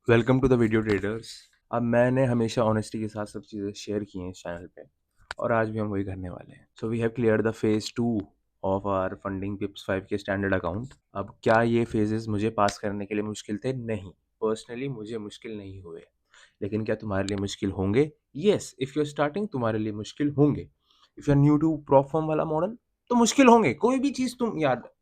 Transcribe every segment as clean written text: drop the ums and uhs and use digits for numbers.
Welcome to the video traders. अब मैंने हमेशा ऑनेस्टी के साथ सब चीज़ें शेयर की हैं इस चैनल पे, और आज भी हम वही करने वाले हैं। So we have clear the phase 2 of our funding pips 5 के स्टैंडर्ड अकाउंट। अब क्या ये फेजेस मुझे पास करने के लिए मुश्किल थे? नहीं, पर्सनली मुझे मुश्किल नहीं हुए। लेकिन क्या तुम्हारे लिए मुश्किल होंगे? Yes, if you are starting तुम्हारे लिए मुश्किल होंगे। If you are new to prop firm वाला मॉडल तो मुश्किल होंगे। कोई भी चीज़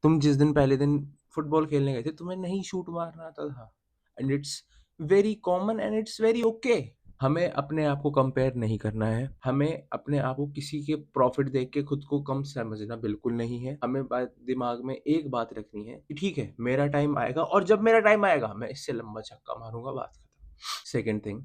तुम जिस दिन पहले दिन फुटबॉल खेलने गए थे, तुम्हें नहीं शूट मारना आता था, and it's very common and it's very okay. हमें अपने आप को कंपेयर नहीं करना है। हमें अपने आप को किसी के प्रॉफिट देख के खुद को कम समझना बिल्कुल नहीं है। हमें दिमाग में एक बात रखनी है कि ठीक है, मेरा टाइम आएगा, और जब मेरा टाइम आएगा मैं इससे लंबा छक्का मारूंगा, बात खत्म। सेकेंड थिंग,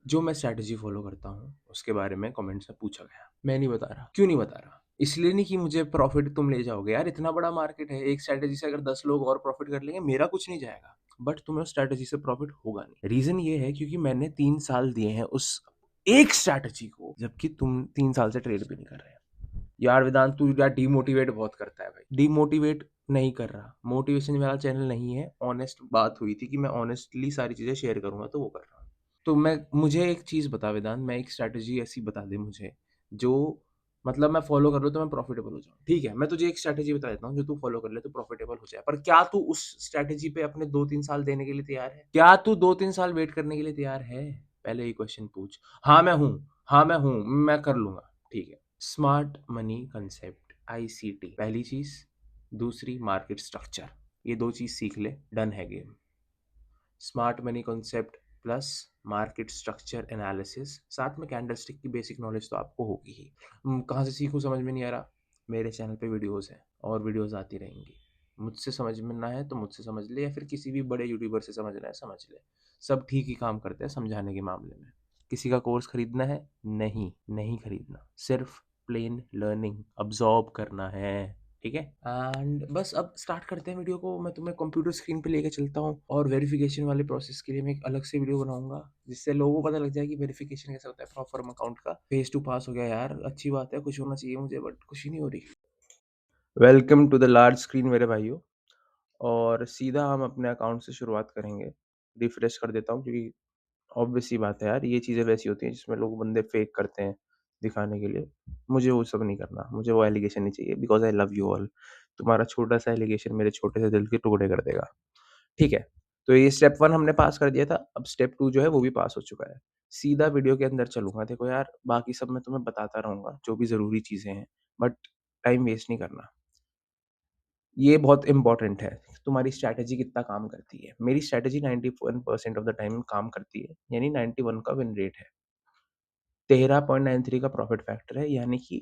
जो मैं स्ट्रैटेजी फॉलो करता हूँ उसके बारे में कमेंट्स में पूछा गया। मैं नहीं बता रहा। क्यों नहीं बता रहा? इसलिए नहीं कि मुझे प्रॉफिट तुम ले जाओगे। यार, इतना बड़ा मार्केट है, एक स्ट्रैटेजी से अगर 10 लोग और प्रॉफिट कर लेंगे, मेरा कुछ नहीं जाएगा, बट तुम्हें उस स्ट्रैटेजी से प्रॉफिट होगा नहीं। रीजन ये है क्योंकि मैंने 3 साल दिए हैं उस एक स्ट्रैटेजी को, जबकि तुम 3 साल से ट्रेड भी नहीं कर रहे हैं। यार वेदांत, तू यार डीमोटिवेट बहुत करता है भाई। डीमोटिवेट नहीं कर रहा, मोटिवेशन वाला चैनल नहीं है। ऑनेस्ट बात हुई थी कि मैं ऑनेस्टली सारी चीजें शेयर करूंगा, तो वो कर रहा हूँ। तो मुझे एक चीज़ बता वेदांत, मैं एक स्ट्रैटेजी ऐसी बता दे मुझे, जो मतलब मैं फॉलो कर लूँ तो मैं प्रॉफिटेबल हो जाऊँ। ठीक है, मैं तुझे एक स्ट्रैटेजी बता देता हूँ जो तू फॉलो कर ले तो प्रॉफिटेबल हो जाए। पर क्या तू उस स्ट्रैटेजी पे अपने 2-3 साल देने के लिए तैयार है? क्या तू 2-3 साल वेट करने के लिए तैयार है? पहले ये क्वेश्चन पूछ। हाँ मैं हूँ, हाँ मैं हूँ, मैं कर लूंगा। ठीक है। स्मार्ट मनी कंसेप्ट, ICT पहली चीज। दूसरी, मार्केट स्ट्रक्चर। ये दो चीज सीख ले, डन है game. Smart money concept plus market structure analysis, साथ में कैंडलस्टिक की बेसिक नॉलेज तो आपको होगी ही। कहाँ से सीखूं समझ में नहीं आ रहा? मेरे चैनल पे वीडियोस हैं और वीडियोस आती रहेंगी। मुझसे समझ में ना है तो मुझसे समझ ले, या फिर किसी भी बड़े यूट्यूबर से समझना है समझ ले। सब ठीक ही काम करते हैं समझाने के मामले में। किसी का कोर्स खरीदना है? नहीं, नहीं खरीदना। सिर्फ प्लेन लर्निंग अब्जॉर्ब करना है। ठीक है, एंड बस अब स्टार्ट करते हैं वीडियो को। मैं तुम्हें कंप्यूटर स्क्रीन पे लेके चलता हूँ, और वेरिफिकेशन वाले प्रोसेस के लिए मैं एक अलग से वीडियो बनाऊंगा, जिससे लोगों को पता लग जाए कि वेरिफिकेशन कैसा होता है प्रॉपर अकाउंट का। फेज 2 पास हो गया यार, अच्छी बात है, खुश होना चाहिए मुझे, बट खुशी नहीं हो रही। Welcome to the large screen मेरे भाइयों, और सीधा हम अपने अकाउंट से शुरुआत करेंगे। रिफ्रेश कर देता हूँ, क्योंकि ऑब्वियस सी बात है यार, ये चीज़ें वैसी होती हैं जिसमें लोग बंदे फेक करते हैं दिखाने के लिए। मुझे वो सब नहीं करना, मुझे वो एलिगेशन नहीं चाहिए, because I love you all. तुम्हारा छोटा-सा एलिगेशन मेरे छोटे से दिल के टुकड़े कर देगा। ठीक है, तो ये स्टेप 1 हमने पास कर दिया था, अब स्टेप 2 जो है वो भी पास हो चुका है। सीधा वीडियो के अंदर चलूँगा। देखो यार, बाकी सब मैं तुम्हें बताता रहूँगा, जो भी ज़रूरी चीज़ें हैं, बट टाइम वेस्ट नहीं करना। ये बहुत इम्पोर्टेंट है, तुम्हारी स्ट्रैटेजी कितना काम करती है। मेरी स्ट्रैटेजी 91% ऑफ द टाइम काम करती है, यानी 91 का विन रेट है। 13.93 का प्रॉफिट फैक्टर है, यानी कि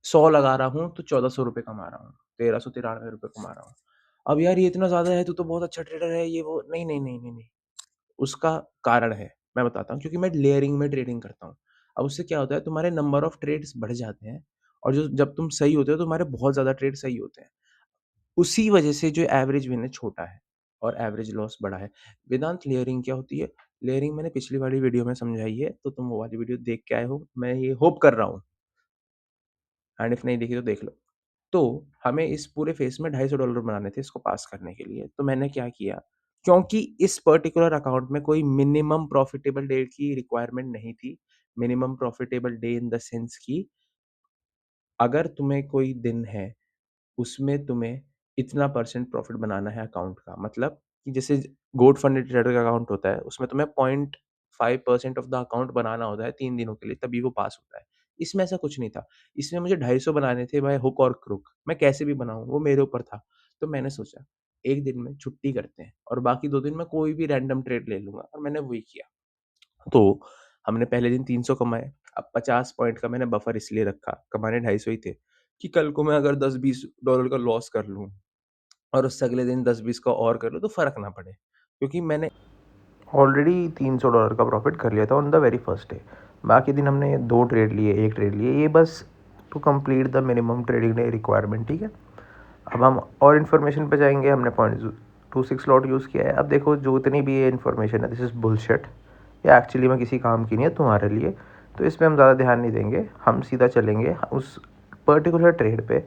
100 लगा रहा हूँ तो ₹1400 कमा रहा हूँ, ₹1393 कमा रहा हूँ। अब यार ये इतना ज़्यादा है, तू तो बहुत अच्छा ट्रेडर है, ये वो। नहीं, नहीं, नहीं, नहीं, नहीं। उसका कारण है, मैं बताता हूँ, क्योंकि मैं लेयरिंग में ट्रेडिंग करता हूँ। अब उससे क्या होता है, तुम्हारे नंबर ऑफ ट्रेड्स बढ़ जाते हैं, और जो जब तुम सही होते हो तो तुम्हारे बहुत ज़्यादा ट्रेड सही होते हैं। उसी वजह से जो एवरेज विन है छोटा है और एवरेज लॉस बड़ा है। वेदांत, लेयरिंग क्या होती है? लेयरिंग मैंने पिछली वाली वीडियो में समझाई है, तो तुम वो वाली वीडियो देख के आए हो, मैं ये होप कर रहा हूँ, एंड इफ नहीं देखी तो देख लो। तो हमें इस पूरे फेज़ में $250 बनाने थे इसको पास करने के लिए, तो मैंने क्या किया, क्योंकि इस पर्टिकुलर अकाउंट में कोई मिनिमम प्रॉफिटेबल डे की रिक्वायरमेंट नहीं थी। Minimum profitable day in the sense कि अगर तुम्हें कोई दिन है, उसमें तुम्हें इतना परसेंट प्रॉफिट बनाना है अकाउंट का। मतलब कि जैसे गोट फंडेड ट्रेडर का अकाउंट होता है, उसमें तुम्हें 0.5% ऑफ द अकाउंट बनाना होता है 3 दिनों के लिए, तभी वो पास होता है। इसमें ऐसा कुछ नहीं था। इसमें मुझे 250 बनाने थे बाय हुक और क्रुक। मैं कैसे भी बनाऊँ, वो मेरे ऊपर था। तो मैंने सोचा, 1 दिन में छुट्टी करते हैं और बाकी 2 दिन मैं कोई भी रैंडम ट्रेड ले लूँगा, और मैंने वही किया। तो हमने पहले दिन 300 कमाए। अब 50 पॉइंट का मैंने बफर इसलिए रखा, कमाने 250 ही थे, कि कल को मैं अगर $10-20 का लॉस कर लूँ और उससे अगले दिन 10-20 का और कर लूँ, तो फ़र्क ना पड़े। क्योंकि मैंने ऑलरेडी $300 का प्रॉफिट कर लिया था on the very first day. बाकी दिन हमने 2 ट्रेड लिए, 1 ट्रेड लिए, ये बस to complete the minimum trading day requirement. ठीक है, अब हम और इन्फॉर्मेशन पे जाएंगे। हमने 0.26 लॉट यूज़ किया है। अब देखो, जो इतनी भी ये इन्फॉर्मेशन है, दिस इज़ बुलशिट। ये एक्चुअली में किसी काम की नहीं है तुम्हारे लिए, तो इसमें हम ज़्यादा ध्यान नहीं देंगे। हम सीधा चलेंगे उस पर्टिकुलर ट्रेड पे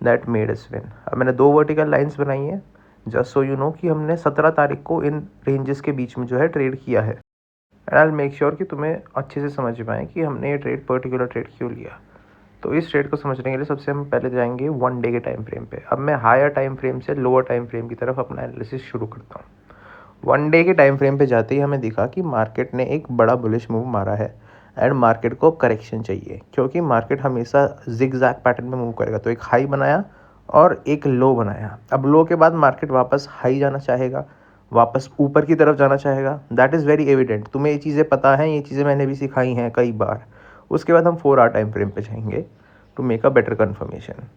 दैट मेड अस विन। अब मैंने 2 वर्टिकल लाइंस बनाई हैं, जस्ट सो यू नो कि हमने 17 तारीख को इन रेंजेस के बीच में जो है ट्रेड किया है। एंड आई मेक श्योर कि तुम्हें अच्छे से समझ पाएँ कि हमने ये पर्टिकुलर ट्रेड क्यों लिया। तो इस ट्रेड को समझने के लिए सबसे हम पहले जाएंगे 1 डे के टाइम फ्रेम पे। अब मैं हायर टाइम फ्रेम से लोअर टाइम फ्रेम की तरफ अपना एनालिसिस शुरू करता हूँ। 1 डे के टाइम फ्रेम पे जाते ही हमें दिखा कि मार्केट ने एक बड़ा बुलिश मूव मारा है एंड मार्केट को करेक्शन चाहिए, क्योंकि मार्केट हमेशा जिगजैग पैटर्न में मूव करेगा। तो एक हाई बनाया और एक लो बनाया। अब लो के बाद मार्केट वापस हाई जाना चाहेगा, वापस ऊपर की तरफ जाना चाहेगा। दैट इज़ वेरी एविडेंट, तुम्हें ये चीज़ें पता हैं, ये चीज़ें मैंने भी सिखाई हैं कई बार। उसके बाद हम 4 आवर टाइम फ्रेम पे जाएंगे to make a better confirmation.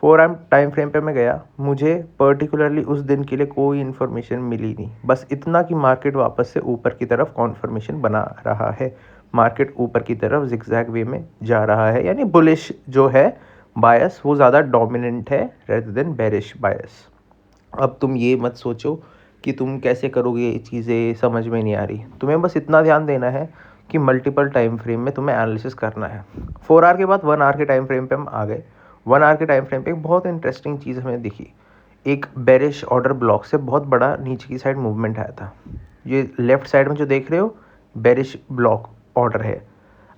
4 hour time frame पे मैं गया, मुझे पर्टिकुलरली उस दिन के लिए कोई इन्फॉर्मेशन मिली नहीं, बस इतना कि मार्केट वापस से ऊपर की तरफ कॉन्फर्मेशन बना रहा है, मार्केट ऊपर की तरफ जिगजैग वे में जा रहा है, यानी बुलिश जो है बायस वो ज़्यादा डोमिनेंट है रेदर देन बेरिश बायस। अब तुम ये मत सोचो कि तुम कैसे करोगे, ये चीज़ें समझ में नहीं आ रही। तुम्हें बस इतना ध्यान देना है कि मल्टीपल टाइम फ्रेम में तुम्हें एनालिसिस करना है। 4 आवर के बाद 1 आवर के टाइम फ्रेम पे हम आ गए। 1 आवर के टाइम फ्रेम पे एक बहुत इंटरेस्टिंग चीज़ हमें दिखी। एक बेरिश ऑर्डर ब्लॉक से बहुत बड़ा नीचे की साइड मूवमेंट आया था। ये लेफ्ट साइड में जो देख रहे हो बेरिश ब्लॉक ऑर्डर है।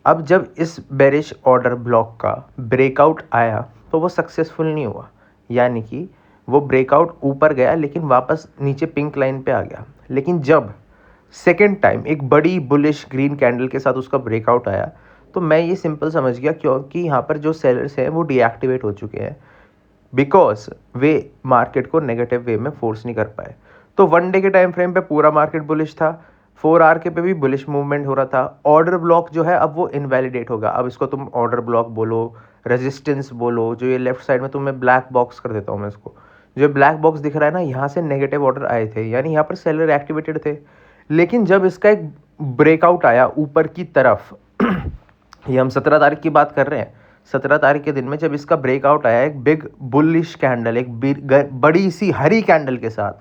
अब जब इस बेरिश ऑर्डर ब्लॉक का ब्रेकआउट आया तो वो सक्सेसफुल नहीं हुआ, यानी कि वो ब्रेकआउट ऊपर गया लेकिन वापस नीचे पिंक लाइन पे आ गया। लेकिन जब सेकेंड टाइम एक बड़ी बुलिश ग्रीन कैंडल के साथ उसका ब्रेकआउट आया तो मैं ये सिंपल समझ गया, क्योंकि यहाँ पर जो सेलर्स हैं वो डीएक्टिवेट हो चुके हैं, बिकॉज वे मार्केट को नेगेटिव वे में फोर्स नहीं कर पाए। तो 1 डे के टाइम फ्रेम पे पूरा मार्केट बुलिश था, 4 आवर के पे भी बुलिश मूवमेंट हो रहा था। ऑर्डर ब्लॉक जो है अब वो इनवैलिडेट होगा। अब इसको तुम ऑर्डर ब्लॉक बोलो, रेजिस्टेंस बोलो, जो ये लेफ्ट साइड में तुम्हें ब्लैक बॉक्स कर देता हूँ मैं इसको। जो ब्लैक बॉक्स दिख रहा है ना, यहाँ से नेगेटिव ऑर्डर आए थे, यानी यहाँ पर सेलर एक्टिवेटेड थे। लेकिन जब इसका एक ब्रेकआउट आया ऊपर की तरफ ये हम 17 तारीख की बात कर रहे हैं, 17 तारीख के दिन में जब इसका ब्रेकआउट आया एक बिग बुलिश कैंडल, एक बड़ी सी हरी कैंडल के साथ,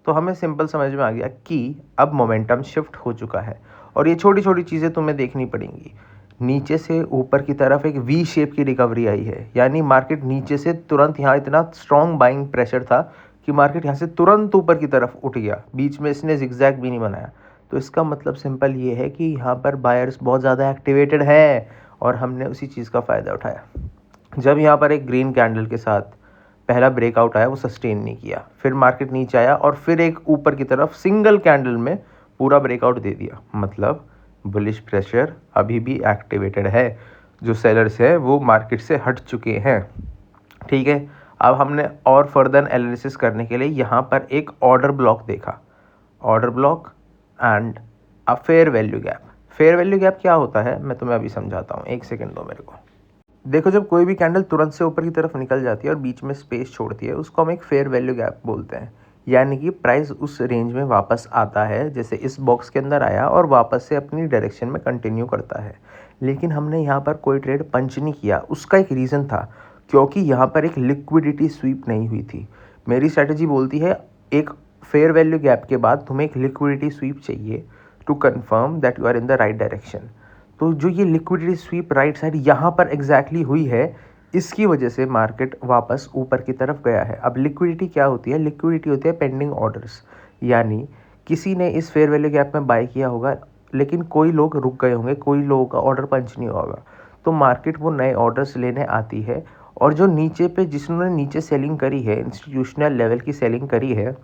तो हमें सिंपल समझ में आ गया कि अब मोमेंटम शिफ्ट हो चुका है। और ये छोटी छोटी चीज़ें तुम्हें देखनी पड़ेंगी। नीचे से ऊपर की तरफ एक वी शेप की रिकवरी आई है, यानी मार्केट नीचे से तुरंत, यहाँ इतना स्ट्रॉन्ग बाइंग प्रेशर था कि मार्केट यहाँ से तुरंत ऊपर की तरफ उठ गया, बीच में इसने जिगजैग भी नहीं बनाया। तो इसका मतलब सिंपल ये है कि यहाँ पर बायर्स बहुत ज़्यादा एक्टिवेटेड है और हमने उसी चीज़ का फ़ायदा उठाया। जब यहाँ पर एक ग्रीन कैंडल के साथ पहला ब्रेकआउट आया वो सस्टेन नहीं किया, फिर मार्केट नीचे आया और फिर एक ऊपर की तरफ सिंगल कैंडल में पूरा ब्रेकआउट दे दिया। मतलब बुलिश प्रेशर अभी भी एक्टिवेटेड है, जो सेलर्स है वो मार्केट से हट चुके हैं। ठीक है, अब हमने और फर्दर एनालिसिस करने के लिए यहाँ पर एक ऑर्डर ब्लॉक देखा, order block and a fair value gap. Fair value gap क्या होता है मैं तुम्हें अभी समझाता हूँ, एक सेकेंड दो मेरे को। देखो, जब कोई भी कैंडल तुरंत से ऊपर की तरफ निकल जाती है और बीच में स्पेस छोड़ती है, उसको हम एक फेयर वैल्यू गैप बोलते हैं। यानी कि प्राइस उस रेंज में वापस आता है, जैसे इस बॉक्स के अंदर आया और वापस से अपनी डायरेक्शन में कंटिन्यू करता है। लेकिन हमने यहाँ पर कोई ट्रेड पंच नहीं किया, उसका एक रीज़न था, क्योंकि यहाँ पर एक लिक्विडिटी स्वीप नहीं हुई थी। मेरी स्ट्रैटेजी बोलती है एक फेयर वैल्यू गैप के बाद तुम्हें एक लिक्विडिटी स्वीप चाहिए to confirm that you are in the right direction. तो जो ये लिक्विडिटी स्वीप राइट साइड यहाँ पर एग्जैक्टली हुई है, इसकी वजह से मार्केट वापस ऊपर की तरफ गया है। अब लिक्विडिटी क्या होती है? लिक्विडिटी होती है पेंडिंग ऑर्डर्स, यानी किसी ने इस फेयर वैल्यू गैप में बाय किया होगा लेकिन कोई लोग रुक गए होंगे, कोई लोगों का ऑर्डर पंच नहीं होगा, तो मार्केट वो नए ऑर्डर्स लेने आती है। और जो नीचे पे जिन्होंने नीचे सेलिंग करी है, इंस्टीट्यूशनल लेवल की सेलिंग करी है,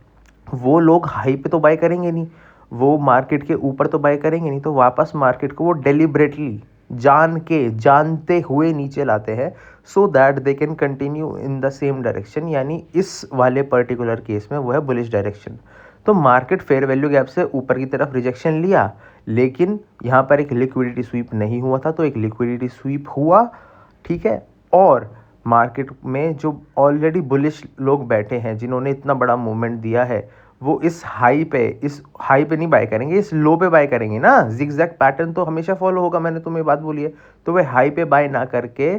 वो लोग हाई पे तो बाय करेंगे नहीं, वो मार्केट के ऊपर तो बाय करेंगे नहीं, तो वापस मार्केट को वो डेलिबरेटली जानते हुए नीचे लाते हैं, so that they can continue in the same direction. यानी इस वाले पर्टिकुलर केस में वो है बुलिश डायरेक्शन। तो मार्केट फेयर वैल्यू गैप से ऊपर की तरफ रिजेक्शन लिया, लेकिन यहाँ पर एक लिक्विडिटी स्वीप नहीं हुआ था, तो एक लिक्विडिटी स्वीप हुआ। ठीक है, और मार्केट में जो ऑलरेडी बुलिश लोग बैठे हैं, जिन्होंने इतना बड़ा मूवमेंट दिया है, वो इस हाई पे नहीं बाय करेंगे, इस लो पे बाय करेंगे ना। जिगजैग पैटर्न तो हमेशा फॉलो होगा, मैंने तुम्हें बात बोली है। तो वे हाई पे बाय ना करके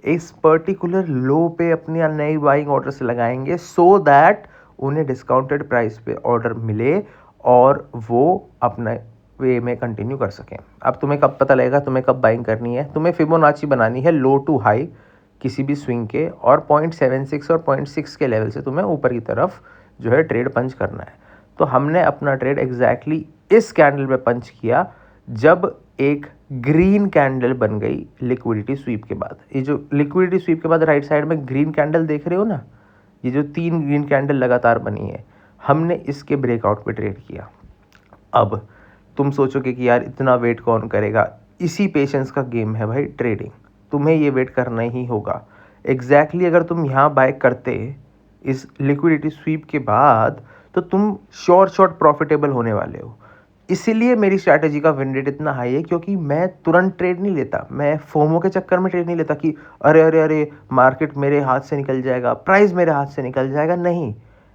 इस पर्टिकुलर लो पे अपनी नई बाइंग ऑर्डर से लगाएंगे, सो दैट उन्हें डिस्काउंटेड प्राइस पे ऑर्डर मिले और वो अपना वे में कंटिन्यू कर सकें। अब तुम्हें कब पता लगेगा तुम्हें कब बाइंग करनी है? तुम्हें फिबोनाची बनानी है लो टू हाई किसी भी स्विंग के, और 0.76 और 0.6 के लेवल से तुम्हें ऊपर की तरफ जो है ट्रेड पंच करना है। तो हमने अपना ट्रेड एग्जैक्टली इस कैंडल पे पंच किया जब एक ग्रीन कैंडल बन गई लिक्विडिटी स्वीप के बाद। ये जो लिक्विडिटी स्वीप के बाद राइट साइड में ग्रीन कैंडल देख रहे हो ना, ये जो 3 ग्रीन कैंडल लगातार बनी है, हमने इसके ब्रेकआउट पे ट्रेड किया। अब तुम सोचोगे कि यार इतना वेट कौन करेगा, इसी पेशेंस का गेम है भाई ट्रेडिंग, तुम्हें ये वेट करना ही होगा। एग्जैक्टली अगर तुम यहाँ बाय करते इस लिक्विडिटी स्वीप के बाद तो तुम शॉर्ट प्रॉफिटेबल होने वाले हो। इसीलिए मेरी स्ट्रैटेजी का विन रेट इतना हाई है, क्योंकि मैं तुरंत ट्रेड नहीं लेता, मैं फोमो के चक्कर में ट्रेड नहीं लेता कि अरे अरे अरे मार्केट मेरे हाथ से निकल जाएगा, प्राइस मेरे हाथ से निकल जाएगा। नहीं,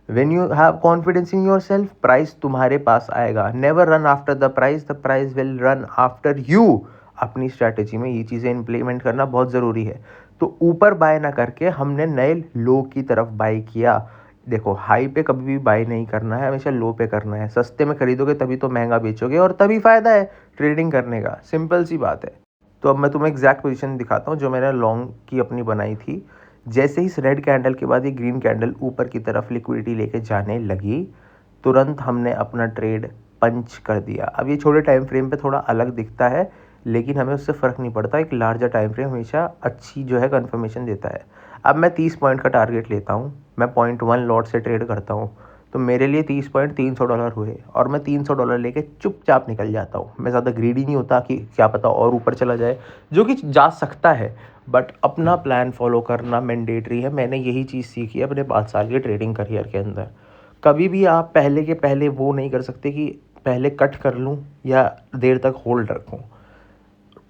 when you have confidence in your self, price तुम्हारे पास आएगा। Never run after the price will run after you. अपनी स्ट्रैटेजी में ये चीज़ें इंप्लीमेंट करना बहुत ज़रूरी है। तो ऊपर बाय ना करके हमने नए लो की तरफ बाय किया। देखो, हाई पे कभी भी बाय नहीं करना है, हमेशा लो पे करना है। सस्ते में खरीदोगे तभी तो महंगा बेचोगे और तभी फ़ायदा है ट्रेडिंग करने का, सिंपल सी बात है। तो अब मैं तुम्हें एग्जैक्ट पोजीशन दिखाता हूँ जो मैंने लॉन्ग की अपनी बनाई थी। जैसे ही इस रेड कैंडल के बाद ये ग्रीन कैंडल ऊपर की तरफ लिक्विडिटी लेके जाने लगी, तुरंत हमने अपना ट्रेड पंच कर दिया। अब ये छोटे टाइम फ्रेम पे थोड़ा अलग दिखता है, लेकिन हमें उससे फ़र्क नहीं पड़ता। एक लार्जर टाइम फ्रेम हमेशा अच्छी जो है कन्फर्मेशन देता है। अब मैं 30 पॉइंट का टारगेट लेता हूँ, मैं 0.1 लॉट से ट्रेड करता हूँ, तो मेरे लिए 30 पॉइंट $300 हुए और मैं $300 लेके चुपचाप निकल जाता हूँ। मैं ज़्यादा ग्रीडी नहीं होता कि क्या पता और ऊपर चला जाए, जो कि जा सकता है, बट अपना प्लान फॉलो करना मैंडेटरी है। मैंने यही चीज़ सीखी है अपने 5 साल के ट्रेडिंग करियर के अंदर। कभी भी आप पहले के पहले वो नहीं कर सकते कि पहले कट कर लूँ या देर तक होल्ड रखूँ।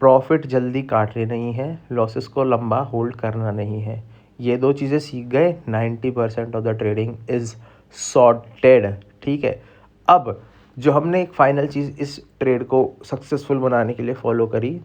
प्रॉफिट जल्दी काटने नहीं है, लॉसेस को लंबा होल्ड करना नहीं है। ये 2 चीज़ें सीख गए, 90% of the trading is sorted. ठीक है, अब जो हमने एक फाइनल चीज़ इस ट्रेड को सक्सेसफुल बनाने के लिए फॉलो करी,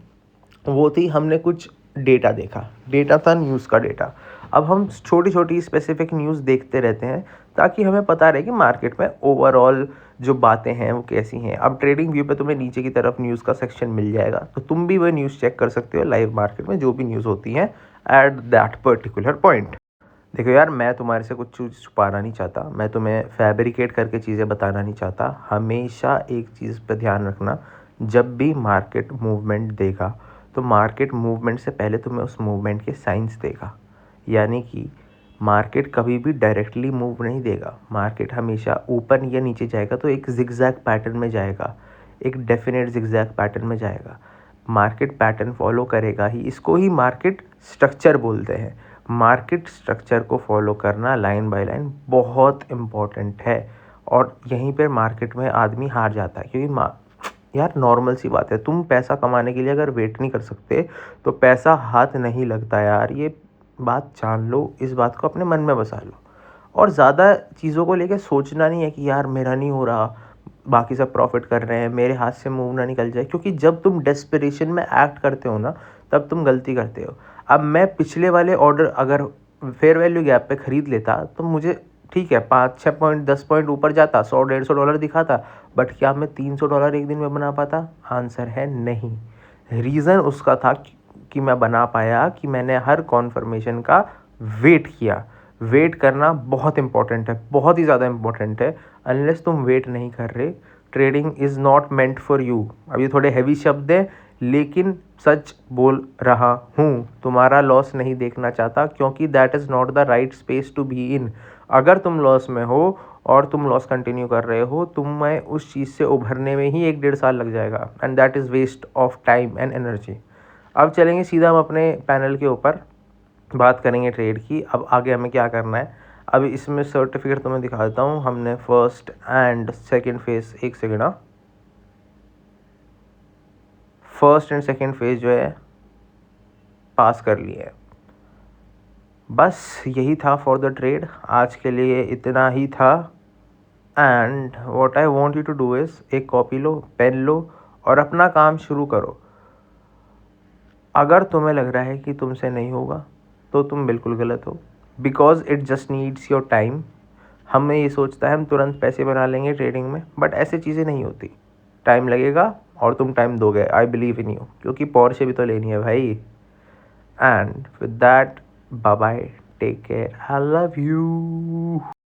वो थी हमने कुछ डेटा देखा। डेटा था न्यूज़ का डेटा। अब हम छोटी छोटी स्पेसिफिक न्यूज़ देखते रहते हैं ताकि हमें पता रहे कि मार्केट में ओवरऑल जो बातें हैं वो कैसी हैं। अब ट्रेडिंग व्यू पे तुम्हें नीचे की तरफ न्यूज़ का सेक्शन मिल जाएगा, तो तुम भी वह न्यूज़ चेक कर सकते हो लाइव मार्केट में जो भी न्यूज़ होती हैं एट दैट पर्टिकुलर पॉइंट। देखो यार, मैं तुम्हारे से कुछ चीज़ छुपाना नहीं चाहता, मैं तुम्हें फैब्रिकेट करके चीज़ें बताना नहीं चाहता। हमेशा एक चीज़ पे ध्यान रखना, जब भी मार्केट मूवमेंट देगा तो मार्केट मूवमेंट से पहले तुम्हें उस मूवमेंट के साइंस देगा। यानी कि मार्केट कभी भी डायरेक्टली मूव नहीं देगा, मार्केट हमेशा ऊपर या नीचे जाएगा तो एक जिगजैग पैटर्न में जाएगा, एक डेफिनेट जिगजैग पैटर्न में जाएगा। मार्केट पैटर्न फॉलो करेगा ही, इसको ही मार्केट स्ट्रक्चर बोलते हैं। मार्केट स्ट्रक्चर को फॉलो करना लाइन बाय लाइन बहुत इम्पॉर्टेंट है, और यहीं पर मार्केट में आदमी हार जाता है। क्योंकि यार नॉर्मल सी बात है, तुम पैसा कमाने के लिए अगर वेट नहीं कर सकते तो पैसा हाथ नहीं लगता यार, ये बात जान लो, इस बात को अपने मन में बसा लो। और ज़्यादा चीज़ों को लेकर सोचना नहीं है कि यार मेरा नहीं हो रहा, बाकी सब प्रॉफिट कर रहे हैं, मेरे हाथ से मूव ना निकल जाए। क्योंकि जब तुम डेस्परेशन में एक्ट करते हो ना, तब तुम गलती करते हो। अब मैं पिछले वाले ऑर्डर अगर फेयर वैल्यू गैप पे ख़रीद लेता तो मुझे ठीक है 5-6 पॉइंट 10 पॉइंट ऊपर जाता, $100-150 दिखाता, बट क्या मैं $300 एक दिन में बना पाता? आंसर है नहीं। रीज़न उसका था कि मैं बना पाया कि मैंने हर कॉन्फर्मेशन का वेट किया। वेट करना बहुत इंपॉर्टेंट है, बहुत ही ज़्यादा इंपॉर्टेंट है। अनलेस तुम वेट नहीं कर रहे, trading is not meant for you. अब ये थोड़े हैवी शब्द हैं, लेकिन सच बोल रहा हूँ। तुम्हारा लॉस नहीं देखना चाहता, क्योंकि that is not the right space to be in. अगर तुम लॉस में हो और तुम लॉस कंटिन्यू कर रहे हो, तुम्हें उस चीज़ से उभरने में ही 1-1.5 साल लग जाएगा, and that is waste of time and energy. अब चलेंगे सीधा हम अपने पैनल के ऊपर, बात करेंगे ट्रेड की। अब आगे हमें क्या करना है, अब इसमें सर्टिफिकेट तुम्हें दिखा देता हूँ। हमने फर्स्ट एंड सेकेंड फेज, एक second, first and second phase जो है पास कर लिए है। बस यही था फॉर द ट्रेड, आज के लिए इतना ही था। And what I want you to do is, एक कॉपी लो, पेन लो और अपना काम शुरू करो। अगर तुम्हें लग रहा है कि तुमसे नहीं होगा तो तुम बिल्कुल गलत हो, because it just needs your time. हमें ये सोचता है हम तुरंत पैसे बना लेंगे ट्रेडिंग में, बट ऐसी चीज़ें नहीं होती। टाइम लगेगा और तुम टाइम दोगे, आई बिलीव इन यू, क्योंकि पोर्शे भी तो लेनी है भाई। And with that, bye bye, take care, I love you.